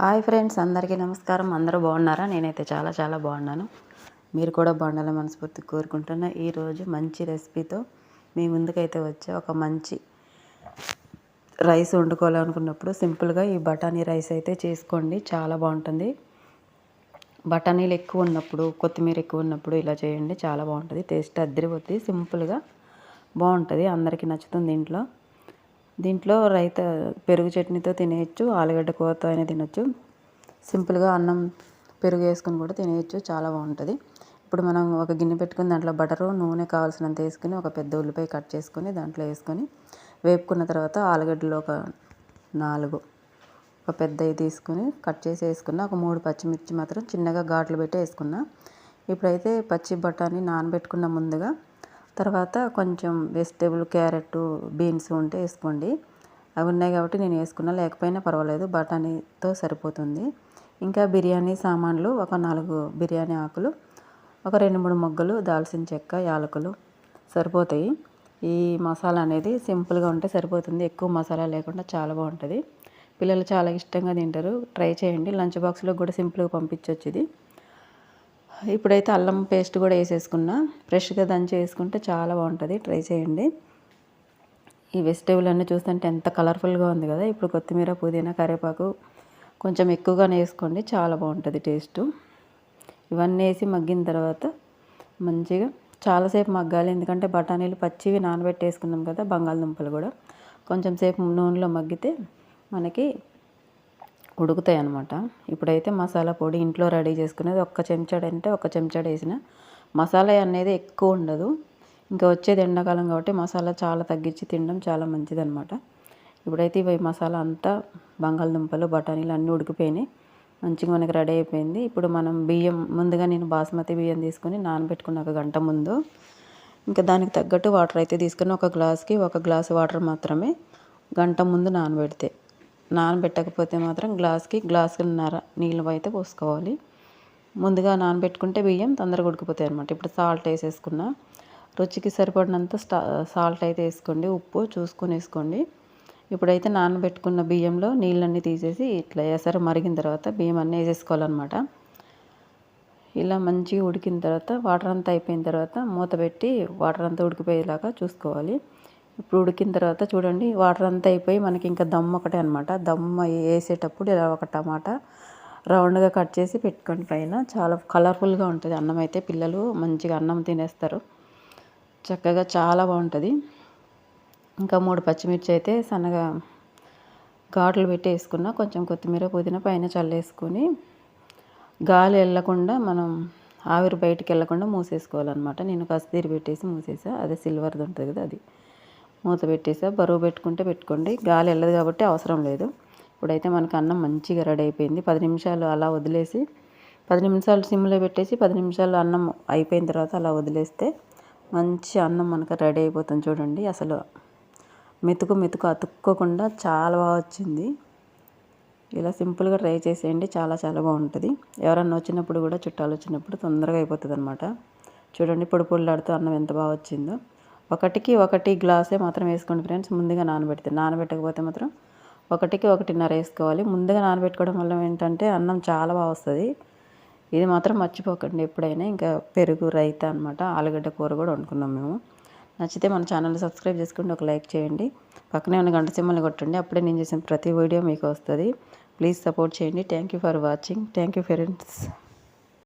Hi friends, అందరికీ నమస్కారం. అందరూ బాగున్నారా? నేనైతే చాలా చాలా బాగున్నాను. మీరు కూడా బాగుండాలని మనస్ఫూర్తిగా కోరుకుంటున్నా. ఈరోజు మంచి రెసిపీతో మీ ముందుకైతే వచ్చా. ఒక మంచి రైస్ వండుకోవాలనుకున్నప్పుడు సింపుల్గా ఈ బఠానీ రైస్ అయితే చేసుకోండి, చాలా బాగుంటుంది. బఠానీలు ఎక్కువ ఉన్నప్పుడు, కొత్తిమీర ఎక్కువ ఉన్నప్పుడు ఇలా చేయండి, చాలా బాగుంటుంది. టేస్ట్ అద్దరిపోతుంది, సింపుల్గా బాగుంటుంది, అందరికీ నచ్చుతుంది. దీంట్లో పెరుగు చట్నీతో తినేయచ్చు, ఆలుగడ్డ కూరతో అయినా తినచ్చు. సింపుల్గా అన్నం పెరుగు వేసుకొని కూడా తినేయచ్చు, చాలా బాగుంటుంది. ఇప్పుడు మనం ఒక గిన్నె పెట్టుకుని దాంట్లో బటరు, నూనె కావాల్సినంత వేసుకుని, ఒక పెద్ద ఉల్లిపాయ కట్ చేసుకొని దాంట్లో వేసుకొని వేపుకున్న తర్వాత ఆలుగడ్డలు ఒక 4 ఒక పెద్దవి తీసుకుని కట్ చేసి వేసుకున్న. ఒక 3 పచ్చిమిర్చి మాత్రం చిన్నగా ఘాట్లు పెట్టి వేసుకున్నా. ఇప్పుడైతే పచ్చి బఠానీ నానబెట్టుకున్న ముందుగా. తర్వాత కొంచెం వెజిటేబుల్, క్యారెట్, బీన్స్ ఉంటే వేసుకోండి. అవి ఉన్నాయి కాబట్టి నేను వేసుకున్నా, లేకపోయినా పర్వాలేదు, బఠానీతో సరిపోతుంది. ఇంకా బిర్యానీ సామాన్లు ఒక 4 బిర్యానీ ఆకులు, ఒక 2-3 మొగ్గలు దాల్చిన చెక్క, యాలకులు సరిపోతాయి. ఈ మసాలా అనేది సింపుల్గా ఉంటే సరిపోతుంది, ఎక్కువ మసాలా లేకుండా చాలా బాగుంటుంది. పిల్లలు చాలా ఇష్టంగా తింటారు, ట్రై చేయండి. లంచ్ బాక్స్లో కూడా సింపుల్గా పంపించవచ్చు ఇది. ఇప్పుడైతే అల్లం పేస్ట్ కూడా వేసేసుకున్నా, ఫ్రెష్గా దంచి వేసుకుంటే చాలా బాగుంటుంది, ట్రై చేయండి. ఈ వెజిటేబుల్ అన్నీ చూస్తుంటే ఎంత కలర్ఫుల్గా ఉంది కదా. ఇప్పుడు కొత్తిమీర, పుదీనా, కరివేపాకు కొంచెం ఎక్కువగానే వేసుకోండి, చాలా బాగుంటుంది టేస్ట్. ఇవన్నీ వేసి మగ్గిన తర్వాత మంచిగా చాలాసేపు మగ్గాలి, ఎందుకంటే బఠానీలు పచ్చివి నానబెట్టేసుకున్నాం కదా. బంగాళదుంపలు కూడా కొంచెం సేపు నూనెలో మగ్గితే మనకి ఉడుకుతాయి అన్నమాట. ఇప్పుడైతే మసాలా పొడి ఇంట్లో రెడీ చేసుకునేది ఒక చెంచాడు, అంటే ఒక చెంచాడు వేసిన. మసాలా అనేది ఎక్కువ ఉండదు, ఇంకా వచ్చేది ఎండాకాలం కాబట్టి మసాలా చాలా తగ్గించి తినడం చాలా మంచిది అనమాట. ఇప్పుడైతే ఇవి మసాలా అంతా బంగాళదుంపలు, బఠానీలు అన్నీ ఉడికిపోయినాయి, మంచిగా మనకి రెడీ అయిపోయింది. ఇప్పుడు మనం బియ్యం ముందుగా నేను బాస్మతి బియ్యం తీసుకొని నానబెట్టుకున్న 1 గంట ముందు. ఇంకా దానికి తగ్గట్టు వాటర్ అయితే తీసుకుని, ఒక గ్లాస్కి 1 గ్లాసు వాటర్ మాత్రమే గంట ముందు నానబెట్టకపోతే మాత్రం గ్లాసున్నర నీళ్ళు అయితే పోసుకోవాలి. ముందుగా నానబెట్టుకుంటే బియ్యం తొందరగా ఉడికిపోతాయి అనమాట. ఇప్పుడు సాల్ట్ వేసేసుకున్నా, రుచికి సరిపడినంత సాల్ట్ అయితే వేసుకోండి, ఉప్పు చూసుకొని వేసుకోండి. ఇప్పుడైతే నానబెట్టుకున్న బియ్యంలో నీళ్ళన్నీ తీసేసి ఇట్లా ఎసరు మరిగిన తర్వాత బియ్యం అన్నీ వేసేసుకోవాలన్నమాట. ఇలా మంచిగా ఉడికిన తర్వాత వాటర్ అంతా అయిపోయిన తర్వాత మూత పెట్టి వాటర్ అంతా ఉడికిపోయేలాగా చూసుకోవాలి. ఇప్పుడు ఉడికిన తర్వాత చూడండి, వాటర్ అంతా అయిపోయి మనకి ఇంకా దమ్ ఒకటే అనమాట. దమ్ వేసేటప్పుడు ఇలా ఒక టమాటా రౌండ్గా కట్ చేసి పెట్టుకోండి పైన. చాలా కలర్ఫుల్గా ఉంటుంది అన్నం అయితే, పిల్లలు మంచిగా అన్నం తినేస్తారు చక్కగా, చాలా బాగుంటుంది. ఇంకా 3 పచ్చిమిర్చి అయితే సన్నగా ఘాట్లు పెట్టి వేసుకున్నా. కొంచెం కొత్తిమీర, పుదీనా పైన చల్లేసుకొని గాలి వెళ్ళకుండా, మనం ఆవిరి బయటికి వెళ్ళకుండా మూసేసుకోవాలన్నమాట. నేను కస్తీరి పెట్టేసి మూసేసా, అదే సిల్వర్ది ఉంటుంది కదా, అది మూత పెట్టేసా. బరువు పెట్టుకోండి, గాలి వెళ్ళదు కాబట్టి అవసరం లేదు. ఇప్పుడైతే మనకు అన్నం మంచిగా రెడీ అయిపోయింది. 10 నిమిషాలు అలా వదిలేసి, 10 నిమిషాలు సిమ్లో పెట్టేసి 10 నిమిషాలు అన్నం అయిపోయిన తర్వాత అలా వదిలేస్తే మంచి అన్నం మనకు రెడీ అయిపోతుంది. చూడండి, అసలు మెతుకు అతుక్కోకుండా చాలా బాగా వచ్చింది. ఇలా సింపుల్గా ట్రై చేసేయండి, చాలా చాలా బాగుంటుంది. ఎవరన్నా వచ్చినప్పుడు కూడా, చుట్టాలు వచ్చినప్పుడు తొందరగా అయిపోతుంది అనమాట. చూడండి, పొడి పొడిలాడుతూ అన్నం ఎంత బాగా వచ్చిందో. 1కి 1 గ్లాసే మాత్రం వేసుకోండి ఫ్రెండ్స్. ముందుగా నానబెట్టకపోతే మాత్రం 1కి 1.5 వేసుకోవాలి. ముందుగా నానబెట్టుకోవడం వల్ల ఏంటంటే అన్నం చాలా బాగా వస్తుంది. ఇది మాత్రం మర్చిపోకండి ఎప్పుడైనా. ఇంకా పెరుగు రైతా అనమాట, ఆలుగడ్డ కూర కూడా వండుకున్నాం మేము. నచ్చితే మన ఛానల్ని సబ్స్క్రైబ్ చేసుకోండి, ఒక లైక్ చేయండి, పక్కనే ఉన్న గంట సింబల్ని కొట్టండి, అప్పుడే నేను చేసిన ప్రతి వీడియో మీకు వస్తుంది. ప్లీజ్ సపోర్ట్ చేయండి. Thank you for watching. Thank you friends.